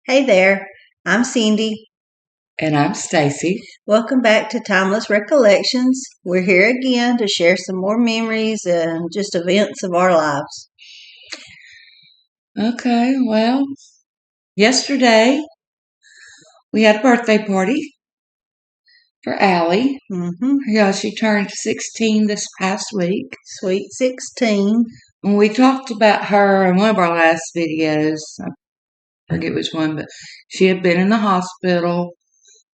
Hey there, I'm Cindy. And I'm Stacy. Welcome back to Timeless Recollections. We're here again to share some more memories and just events of our lives. Okay, well, yesterday we had a birthday party for Allie. Mm-hmm. Yeah, she turned 16 this past week. Sweet 16. And we talked about her in one of our last videos. I forget which one, but she had been in the hospital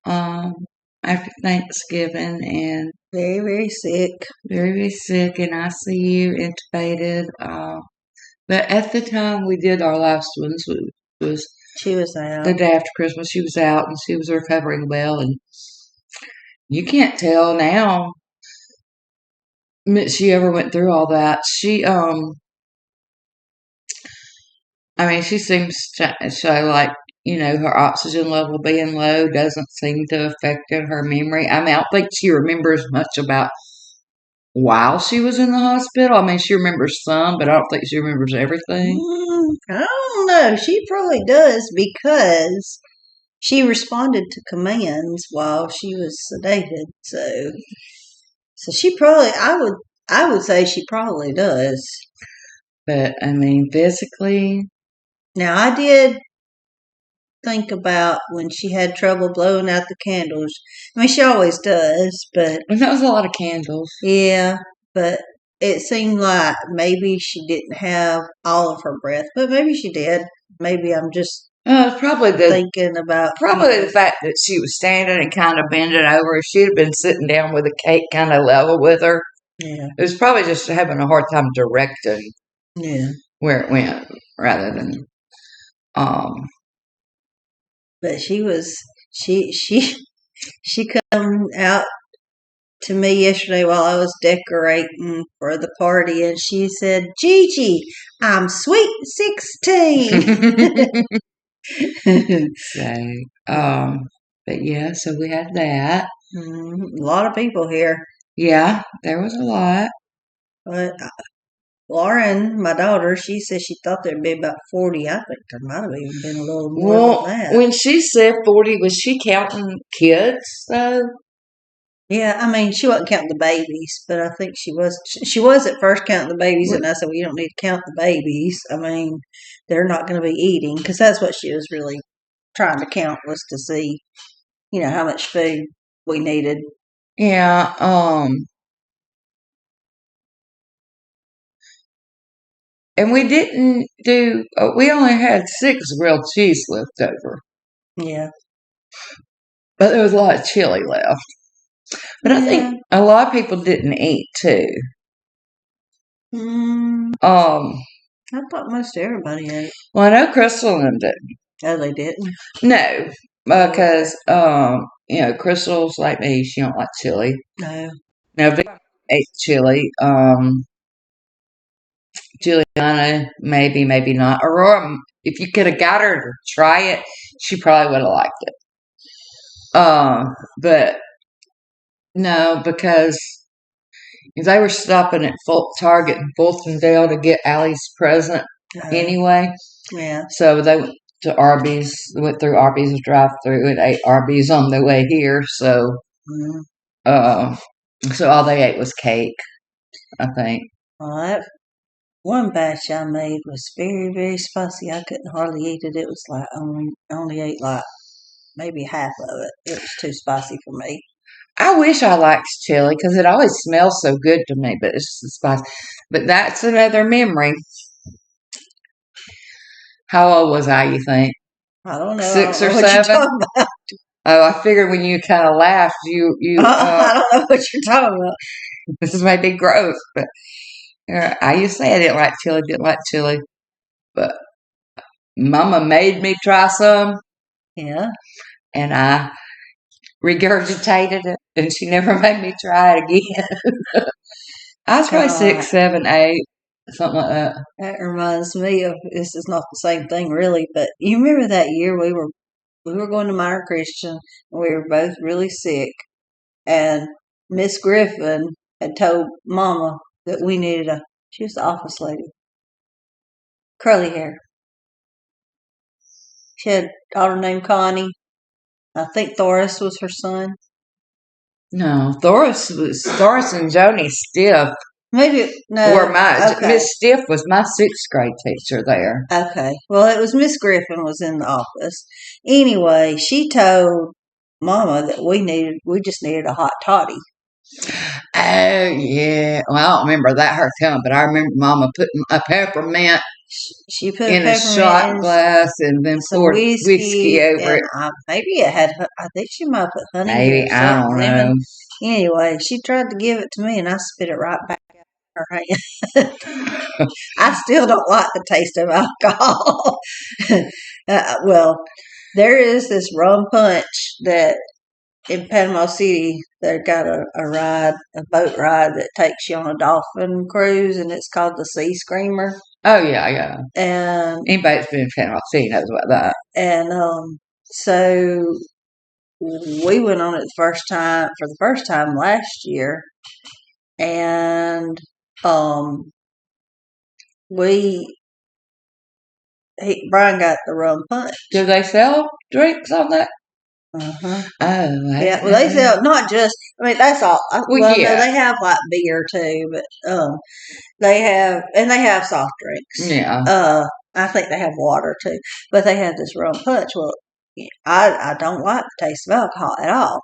after Thanksgiving and Very, very sick. very, very sick in ICU, intubated. But at the time we did our last ones, it was She was out. the day after Christmas. She was out and she was recovering well, and you can't tell now that she ever went through all that. She seems to show like, her oxygen level being low doesn't seem to affect her memory. I don't think she remembers much about while she was in the hospital. She remembers some, but I don't think she remembers everything. I don't know. She probably does because she responded to commands while she was sedated. So she probably, I would say she probably does. But physically. Now I did think about when she had trouble blowing out the candles. She always does, but And that was a lot of candles. yeah, but it seemed like maybe she didn't have all of her breath, but maybe she did. Maybe I'm just It's probably thinking about the fact that she was standing and kind of bending over. If she had been sitting down with a cake kind of level with her, yeah, it was probably just having a hard time directing where it went rather than But she come out to me yesterday while I was decorating for the party, and she said, "Gigi, I'm sweet 16." But yeah, so we had that. A lot of people here. Yeah, there was a lot. But Lauren, my daughter, she said she thought there'd be about 40. I think there might have even been a little more than that. When she said 40, was she counting kids though? Yeah, she wasn't counting the babies, but I think she was. She was at first counting the babies, and I said, "Well, you don't need to count the babies. They're not going to be eating," because that's what she was really trying to count, was to see, how much food we needed. Yeah. And we didn't do. We only had 6 grilled cheese left over. Yeah. But there was a lot of chili left. But I think a lot of people didn't eat too. I thought most everybody ate. Well, I know Crystal and them didn't. Oh, they didn't? No, because Crystal's like me. She don't like chili. No. Now Vic ate chili. Juliana, maybe, maybe not. Aurora, if you could have got her to try it, she probably would have liked it. But no, because they were stopping at Target in Fultondale to get Allie's present anyway. Yeah. So they went to Arby's, went through Arby's drive-through and ate Arby's on their way here. So, so all they ate was cake, I think. Well, that one batch I made was very, very spicy. I couldn't hardly eat it. It was like only ate like maybe half of it. It was too spicy for me. I wish I liked chili because it always smells so good to me, but it's just spicy. But that's another memory. How old was I, you think? I don't know. 6 or 7? Oh, I figured when you kind of laughed, I don't know what you're talking about. This may be gross, but I used to say I didn't like chili. But Mama made me try some. Yeah. And I regurgitated it, and she never made me try it again. I was probably 6, 7, 8, something like that. That reminds me of, this is not the same thing really, but you remember that year we were going to Minor Christian, and we were both really sick, and Miss Griffin had told Mama that we needed she was the office lady, curly hair. She had a daughter named Connie. I think Thoris was her son. No, Thoris and Joni Stiff Maybe no. were my Okay. Miss Stiff was my 6th grade teacher there. Okay. Well, it was Miss Griffin was in the office. Anyway, she told Mama that we just needed a hot toddy. Oh yeah. Well, I don't remember that her telling, but I remember Mama putting a peppermint She put in a a shot peppermint glass and then some poured whiskey over it. maybe it had. I think she might have put honey. Maybe, or I don't lemon. know. Anyway, she tried to give it to me, and I spit it right back out of her hand. I still don't like the taste of alcohol. Well, there is this rum punch that in Panama City they've got a boat ride that takes you on a dolphin cruise, and it's called the Sea Screamer. Oh yeah. And Anybody that's been in Panama City knows about that. And so we went on it for the first time last year, and Brian got the rum punch. Do they sell drinks on that? Uh-huh. Oh, yeah. Well, they sell not just. I mean, that's all. Well, yeah. No, they have like beer too, but they have soft drinks. Yeah. I think they have water too, but they have this rum punch. Well, I don't like the taste of alcohol at all.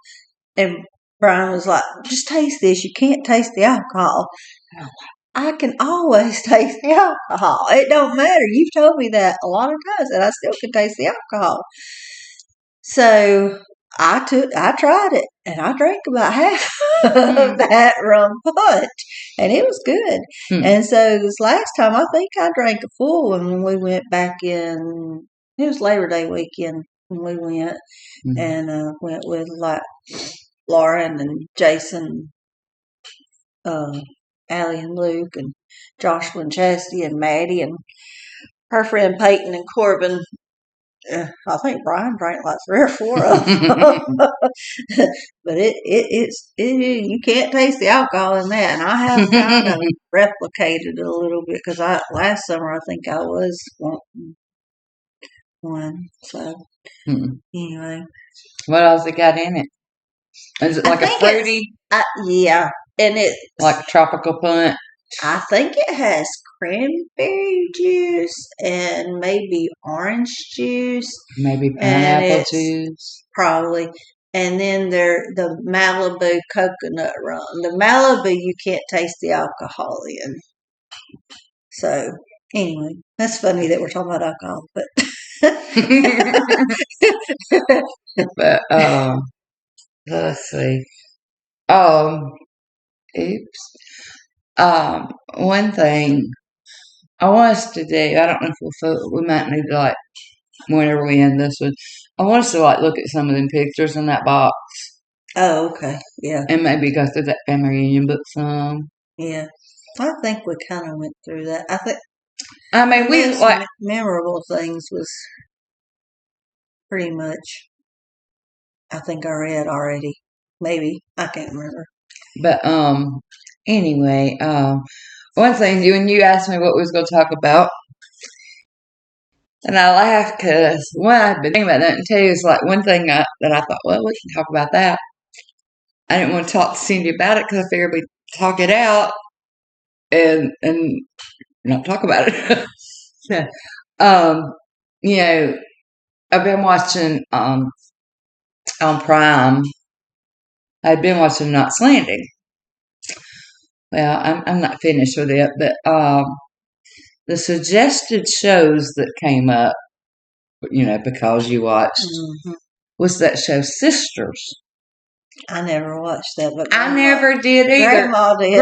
And Brian was like, just taste this. You can't taste the alcohol. And I'm like, I can always taste the alcohol. It don't matter. You've told me that a lot of times, and I still can taste the alcohol. So I tried it, and I drank about half of that rum punch, and it was good. And so this last time, I think I drank a full one when we went back in. It was Labor Day weekend when we went, and went with like Lauren and Jason, Allie and Luke, and Joshua and Chastity and Maddie and her friend Peyton and Corbin. I think Brian drank like 3 or 4 of them. But you can't taste the alcohol in that. And I have kind of replicated it a little bit because last summer I think I was wanting one. So anyway. What else it got in it? Is it like a fruity? Yeah. And it's like tropical punch. I think it has cranberry juice and maybe orange juice. Maybe pineapple juice. Probably. And then the Malibu coconut rum. The Malibu you can't taste the alcohol in. So anyway, that's funny that we're talking about alcohol, but but let's see. Oops. One thing I want us to do, I don't know if we might need to, like, whenever we end this one, I want us to, like, look at some of them pictures in that box. Oh, okay. Yeah. And maybe go through that family reunion book some. Yeah. I think we kind of went through that. I mean, we, like, memorable things was pretty much, I think I read already. Maybe. I can't remember. But, anyway, one thing, when you asked me what we was going to talk about, and I laughed because one, I've been thinking about that, and two, is like one thing that I thought, well, we can talk about that. I didn't want to talk to Cindy about it because I figured we'd talk it out and not talk about it. You know, I've been watching on Prime. I've been watching Knots Landing. Well, I'm not finished with it, but the suggested shows that came up, because you watched, was that show Sisters. I never watched that, but I never did either. Grandma did.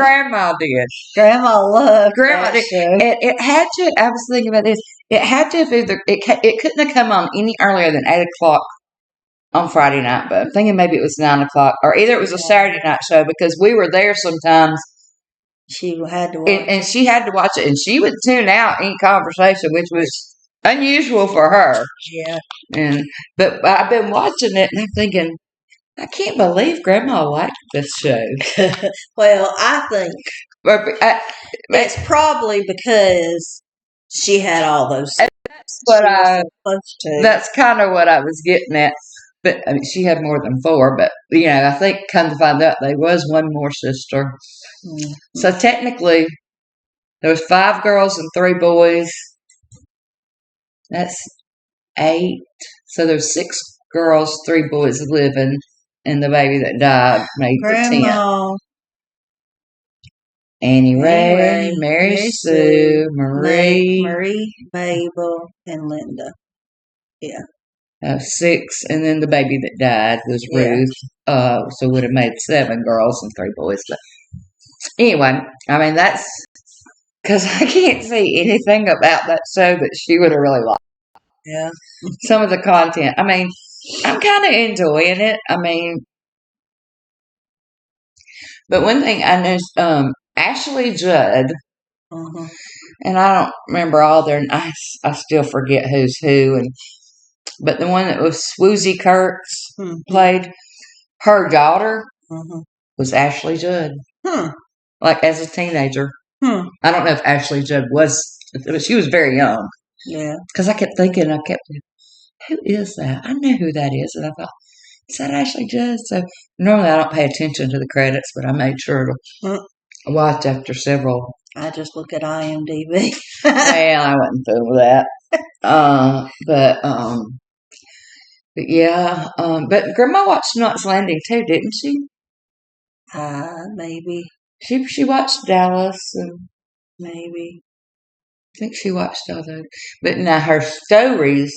Grandma loved Grandma did. It had to. I was thinking about this. It had to have either. It couldn't have come on any earlier than 8:00 on Friday night. But I'm thinking maybe it was 9:00, or either it was a Saturday night show because we were there sometimes. She had to watch and she had to watch it, and she would tune out any conversation, which was unusual for her. Yeah. But I've been watching it, and I'm thinking, I can't believe Grandma liked this show. Well, I think it's probably because she had all those what she was I. so close to. That's kind of what I was getting at. But I mean, she had more than 4. But I think come to find out, there was one more sister. Mm-hmm. So technically, there was 5 girls and 3 boys. That's 8. So there's 6 girls, 3 boys living, and the baby that died made the 10. Grandma, Annie Ray, Ray, Mary Mary Sue, Marie. Marie, Mabel, and Linda. Yeah. 6, and then the baby that died was Yeah. Ruth. So would have made 7 girls and 3 boys. But anyway, I mean that's because I can't see anything about that show that she would have really liked. Yeah. Some of the content. I mean, I'm kind of enjoying it. I mean, but one thing I know, Ashley Judd, Mm-hmm. and I don't remember all their. I still forget who's who, but the one that was Swoozie Kurtz played, her daughter was Ashley Judd. Like as a teenager. I don't know if Ashley Judd was, but she was very young. Yeah. Because I kept thinking, who is that? I know who that is. And I thought, is that Ashley Judd? So normally I don't pay attention to the credits, but I made sure to watch after several. I just look at IMDb. Well, I wasn't through that. But yeah. But Grandma watched Knots Landing too, didn't she? Maybe. She watched Dallas and maybe. I think she watched all those. But now her stories,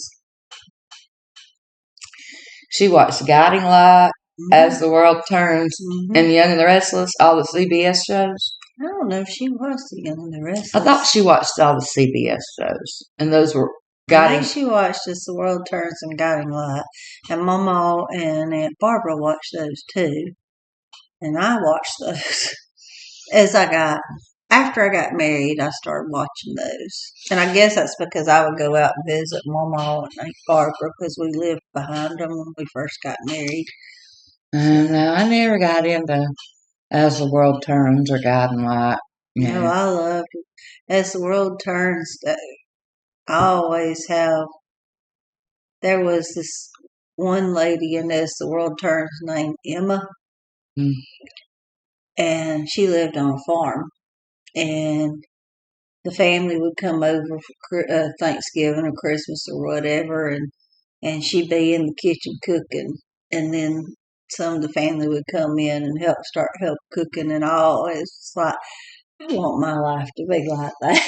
she watched Guiding Light, As the World Turns, and Young and the Restless, all the CBS shows. I don't know if she watched The Young and the Restless. I thought she watched all the CBS shows, and those were Guiding. I think she watched As the World Turns and Guiding Light, and Mama and Aunt Barbara watched those too, and I watched those after I got married. I started watching those, and I guess that's because I would go out and visit Mama and Aunt Barbara because we lived behind them when we first got married. No, I never got into As the World Turns or Guiding Light. No, I loved it. As the World Turns, I always have. There was this one lady in As the World Turns named Emma, and she lived on a farm, and the family would come over for Thanksgiving or Christmas or whatever, and she'd be in the kitchen cooking, and then some of the family would come in and help cooking and all. It's like, I want my life to be like that.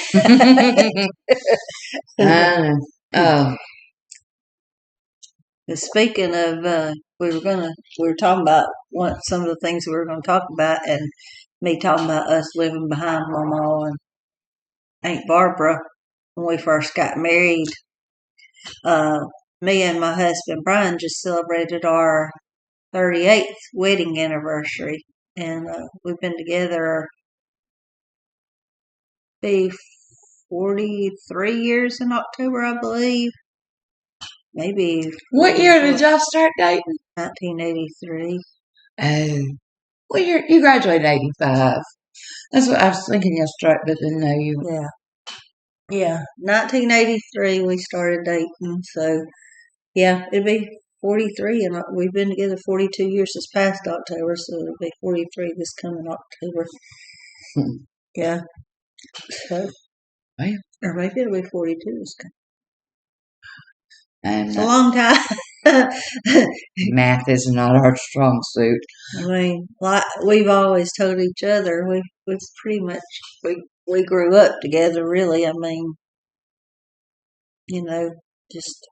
Speaking of, we were talking about some of the things we were going to talk about, and me talking about us living behind Mama and Aunt Barbara when we first got married. Me and my husband Brian just celebrated our 38th wedding anniversary, and we've been together 43 years in October, I believe. Maybe. What year did y'all start dating? 1983. Oh. Well, you graduated 85. That's what I was thinking yesterday, but didn't know you. Yeah. 1983 we started dating, so yeah, it'd be 43, and we've been together 42 years this past October, so it'll be 43 this coming October. Yeah. So, or maybe it'll be 42 this coming. It's a long time. Math is not our strong suit. I mean, like we've always told each other, we've pretty much we grew up together. Really, I mean, just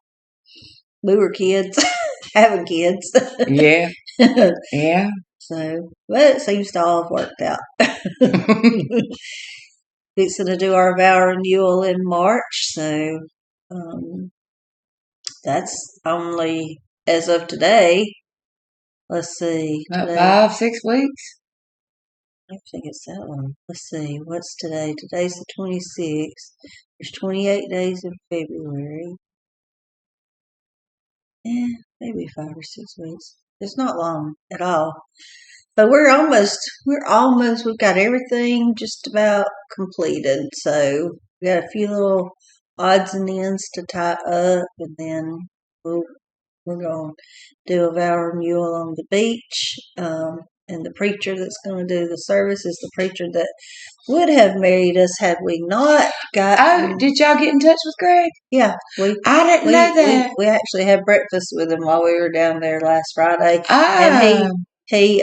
we were kids, having kids. Yeah. Yeah. So, but it seems to all have worked out. Fixing to do our vow renewal in March, so that's only as of today. Let's see. About 5-6 weeks? I think it's that one. Let's see. What's today? Today's the 26th. There's 28 days in February. Yeah, maybe 5 or 6 weeks. It's not long at all. But we've got everything just about completed. So we got a few little odds and ends to tie up, and then we'll, we're going to do a vow renewal on the beach. And the preacher that's going to do the service is the preacher that would have married us had we not gotten. Oh, did y'all get in touch with Greg? Yeah, I didn't know that. we actually had breakfast with him while we were down there last Friday, Oh. and he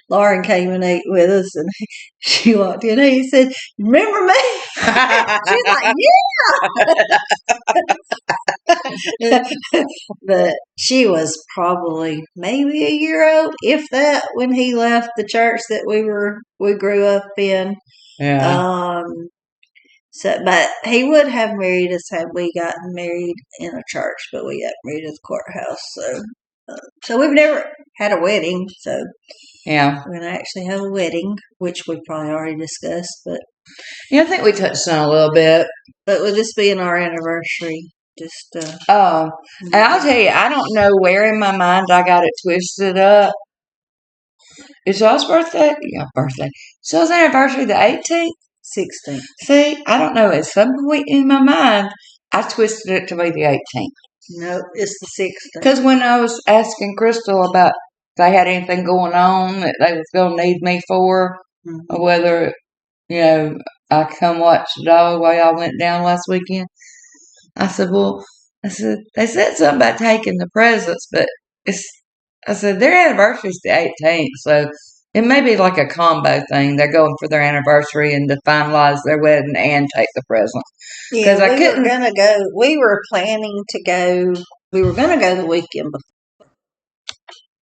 Lauren came and ate with us, and she walked in and he said, "Remember me?" She's like, "Yeah." But she was probably maybe a year old, if that, when he left the church that we grew up in. Yeah. So, but he would have married us had we gotten married in a church, but we got married at the courthouse. So we've never had a wedding. So yeah, we're gonna actually have a wedding, which we probably already discussed. But yeah, I think we touched on a little bit. But with this being our anniversary, just and I'll tell you, I don't know where in my mind I got it twisted up. Is y'all's birthday? Yeah, birthday. So y'all's anniversary the 18th? 16th. See, I don't know. At some point in my mind, I twisted it to be the 18th. No, it's the 16th. Because when I was asking Crystal about if they had anything going on that they was going to need me for, or whether, I come watch the dog while y'all went down last weekend, I said, they said something about taking the presents, but I said, their anniversary's the 18th, so it may be like a combo thing. They're going for their anniversary and to finalize their wedding and take the presents. Yeah, were gonna go. We were planning to go. We were gonna go the weekend before,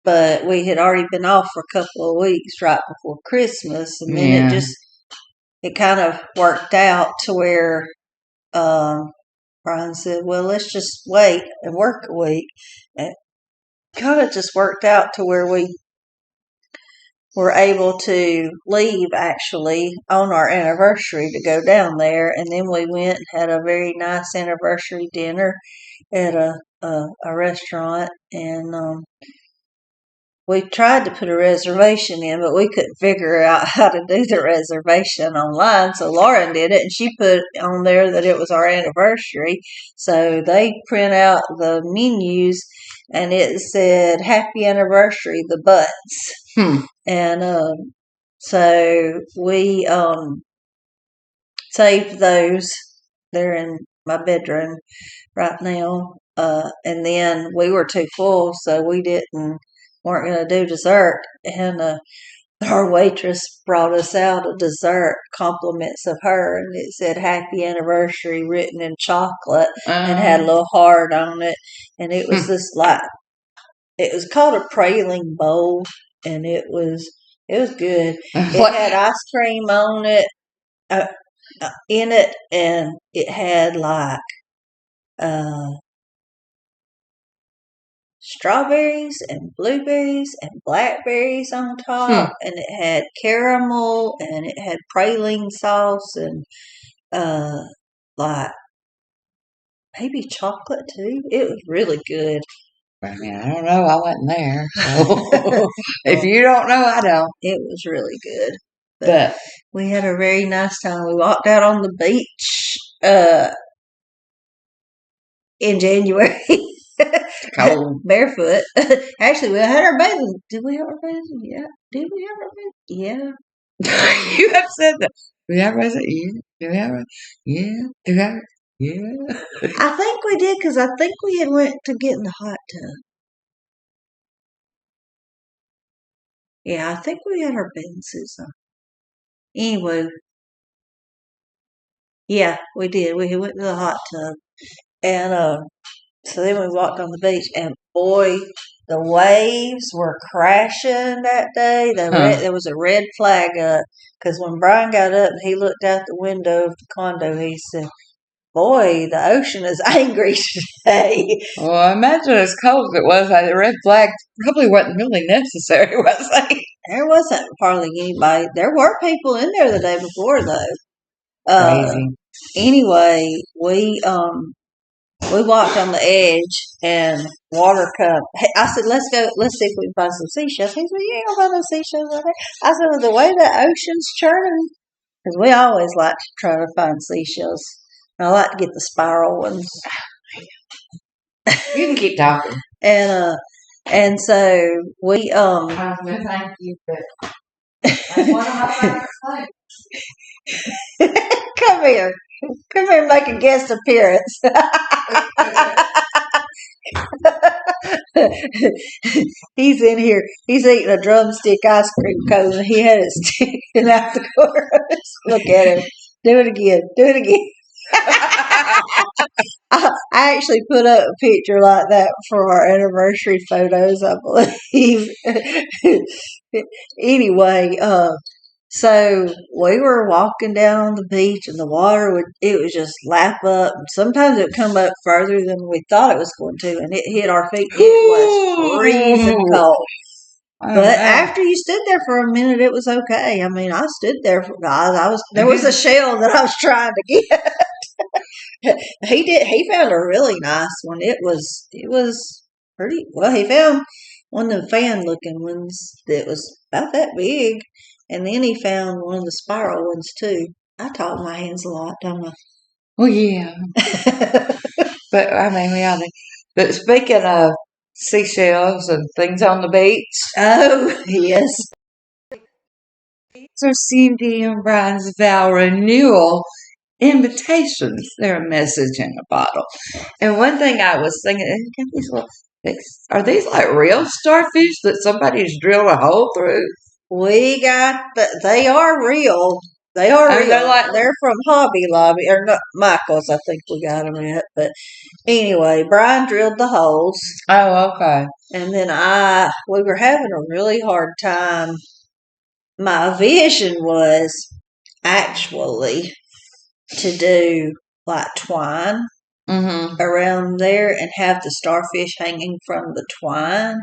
but we had already been off for a couple of weeks right before Christmas, and then it kind of worked out to where Brian said, "Well, let's just wait and work a week." And kind of just worked out to where we were able to leave actually on our anniversary to go down there, and then we went and had a very nice anniversary dinner at a restaurant, and we tried to put a reservation in, but we couldn't figure out how to do the reservation online, so Lauren did it, and she put on there that it was our anniversary, so they print out the menus, and it said, "Happy Anniversary, the Butts." And so we saved those. They're in my bedroom right now. And then we were too full, so we weren't going to do dessert. And our waitress brought us out a dessert, compliments of her, and it said "Happy Anniversary" written in chocolate and had a little heart on it. And it was it was called a praline bowl, and it was good. It had ice cream on it, in it, and it had strawberries and blueberries and blackberries on top, and it had caramel, and it had praline sauce, and maybe chocolate too. It was really good. I mean, I don't know. I wasn't there. So if you don't know, I don't. It was really good. But we had a very nice time. We walked out on the beach in January. Cold. Barefoot. Actually, we had our bathing. Did we have our bathing? Yeah. Did we have our bathing? Yeah. You have said that. Do we have our bathing? Yeah. Do we have our Yeah. Do we have Yeah. I think we did, because I think we had went to get in the hot tub. Yeah, I think we had our bathing suits on. Anyway. Yeah, we did. We went to the hot tub. And so then we walked on the beach, and boy, the waves were crashing that day. There was a red flag up, because when Brian got up and he looked out the window of the condo, he said, "Boy, the ocean is angry today." Well, I imagine as cold as it was, the red flag probably wasn't really necessary, was it? There wasn't hardly anybody. There were people in there the day before, though. Crazy. Anyway, we walked on the edge, and water come. I said, let's see if we can find some seashells. He said, "You ain't gonna find no seashells out there." I said, "Well, the way the ocean's churning," because we always like to try to find seashells I like to get the spiral ones. You can keep talking. And so we Thank you, but that's one of my favorite things. come here and make a guest appearance. He's in here. He's eating a drumstick ice cream cone, and he had it sticking out the corner. Look at him. Do it again. Do it again. I actually put up a picture like that for our anniversary photos, I believe. Anyway, so we were walking down on the beach, and the water would just lap up. Sometimes it would come up further than we thought it was going to, and it hit our feet. It was freezing cold. But after you stood there for a minute, it was okay. I mean, I stood there for guys. There was a shell that I was trying to get. He found a really nice one. It was pretty well. He found one of the fan looking ones that was about that big, and then he found one of the spiral ones too. I talk my hands a lot, don't I? Well, yeah. But I mean, we all do. But speaking of seashells and things on the beach, Oh yes. so Cindy and Brian's vow renewal invitations. They're a message in a bottle. And one thing I was thinking, are these like real starfish that somebody's drilled a hole through? They are real. They are real. They're from Hobby Lobby, or not Michael's, I think we got them at. But anyway, Brian drilled the holes. Oh, okay. And then we were having a really hard time. My vision was actually to do like twine around there and have the starfish hanging from the twine.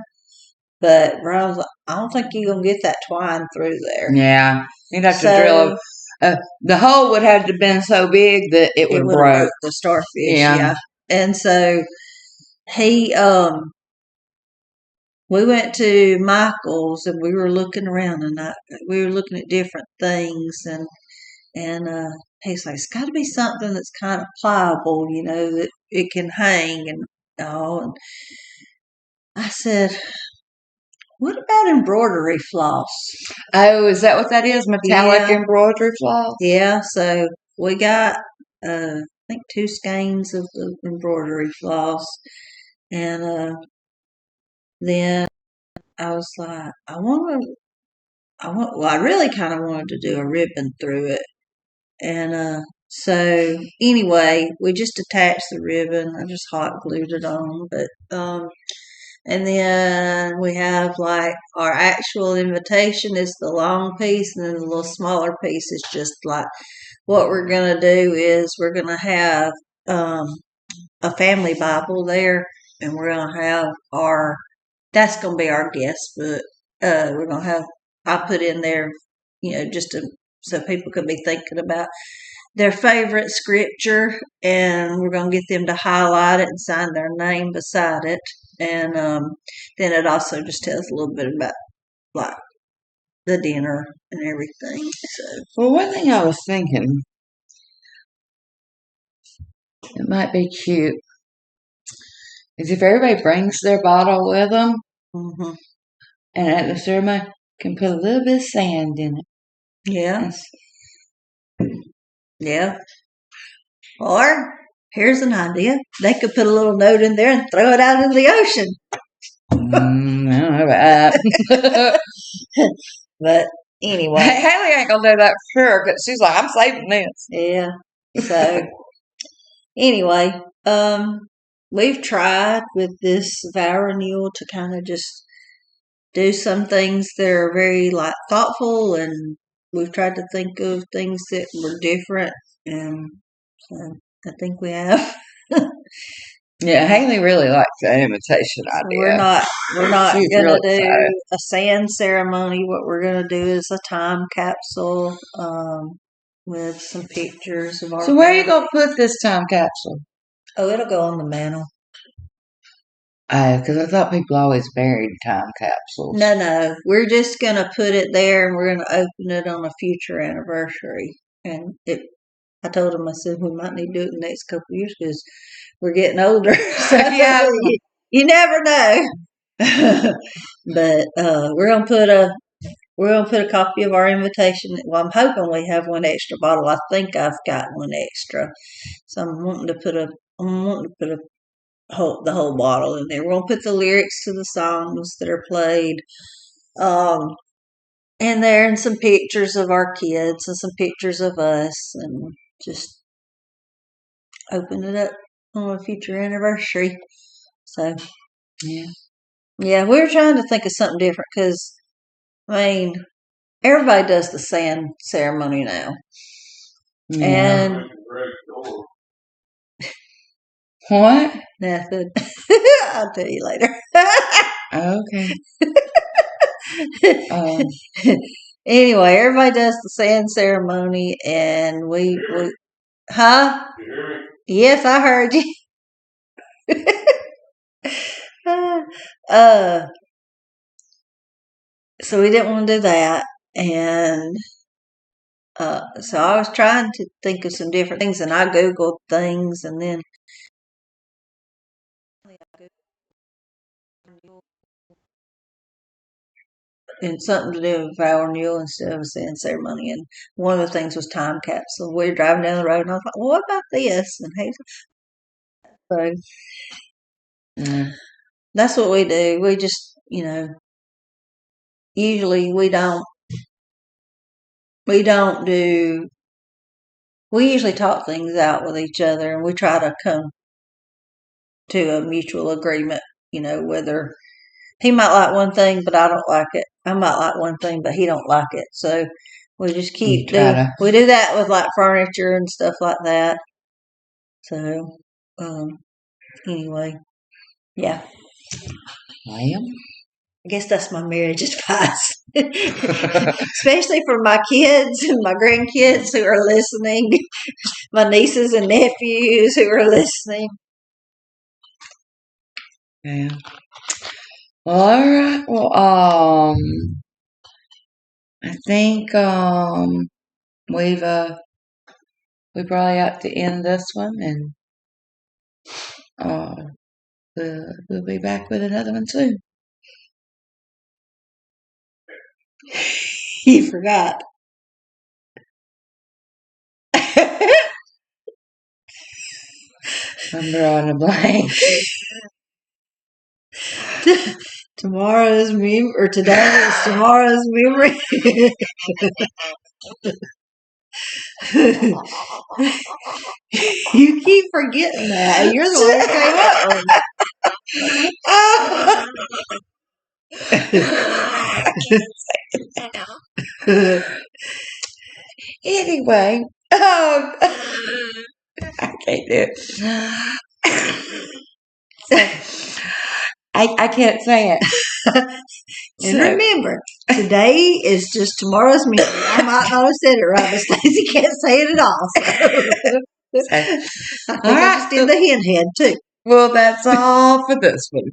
But Brian was like, I don't think you're going to get that twine through there. Yeah. You'd have to drill the hole would have to have been so big that it would break the starfish. Yeah. And so we went to Michael's and we were looking around, and we were looking at different things, and he's like, it's got to be something that's kind of pliable, that it can hang and all. And I said, what about embroidery floss? Oh, is that what that is? Metallic embroidery floss? Yeah, so we got, I think 2 skeins of the embroidery floss. And then I was like, I really kind of wanted to do a ribbon through it. And so anyway, we just attached the ribbon. I just hot glued it on. But and then we have like our actual invitation is the long piece, and then the little smaller piece is just like what we're gonna do is we're gonna have a family Bible there, and we're gonna have that's gonna be our guest book. We're gonna have I put in there, just so people could be thinking about their favorite scripture, and we're going to get them to highlight it and sign their name beside it. And then it also just tells a little bit about like the dinner and everything. So, well, one thing I was thinking, it might be cute, is if everybody brings their bottle with them, and at the ceremony can put a little bit of sand in it. Yeah. Yeah. Or here's an idea. They could put a little note in there and throw it out into the ocean. I don't know about that. But anyway. Haley ain't going to do that for sure, because she's like, I'm saving this. Yeah. So anyway, we've tried with this vow renewal to kind of just do some things that are very like thoughtful, and we've tried to think of things that were different, and so I think we have. Yeah, Haley really likes that invitation idea. We're not gonna do a sand ceremony. What we're gonna do is a time capsule with some pictures of our. So where are you gonna put this time capsule? Oh, it'll go on the mantle. Because I thought people always buried time capsules. No. We're just going to put it there, and we're going to open it on a future anniversary. And I told him, I said, we might need to do it in the next couple of years because we're getting older. So Yeah. you never know. But we're gonna put a copy of our invitation. Well, I'm hoping we have one extra bottle. I think I've got one extra, so I'm wanting to put the whole bottle in there. We're gonna put the lyrics to the songs that are played, in there, and some pictures of our kids and some pictures of us, and just open it up on a future anniversary. So yeah, we were trying to think of something different because everybody does the sand ceremony now, and what? nothing. I'll tell you later. Okay. Anyway, everybody does the sand ceremony, and we huh? Yes, I heard you. So we didn't want to do that, and so I was trying to think of some different things, and I googled things, and then and something to do with our renewal instead of a sand ceremony. And one of the things was time capsule. We were driving down the road, and I was like, well, what about this? And so that's what we do. We just, usually we usually talk things out with each other, and we try to come to a mutual agreement, whether he might like one thing, but I don't like it. I might like one thing, but he don't like it. So we just keep we do that with like furniture and stuff like that. So, anyway, yeah. Well, I guess that's my marriage advice. Especially for my kids and my grandkids who are listening, my nieces and nephews who are listening. Yeah. Well, all right. Well, I think we probably have to end this one, and we'll be back with another one soon. You forgot. I'm drawing a blank. Today is tomorrow's memory. You keep forgetting that. You're the one who came up with it. Anyway, I can't do it. I can't say it. And remember, today is just tomorrow's memory. I might not have said it right, but Stacey can't say it at all. So. I think I just did the hen head too. Well, that's all for this one.